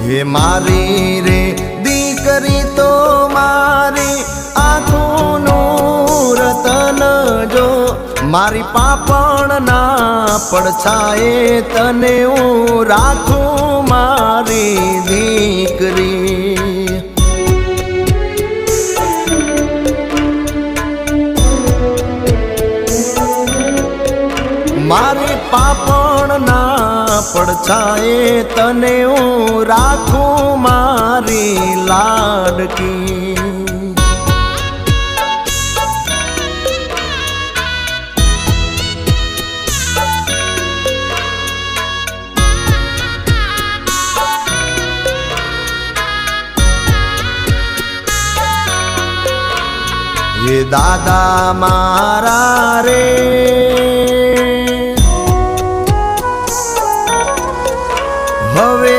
हे मारी रे दीकरी तो मारी आँखों रतन जो मारी पापण ना पड़छाए तने हूँ राखूं मारी दीकरी। मारी पापण ना पड़छाए तने हूँ राखूं मारी लाडकी। ये दादा मारा रे हवे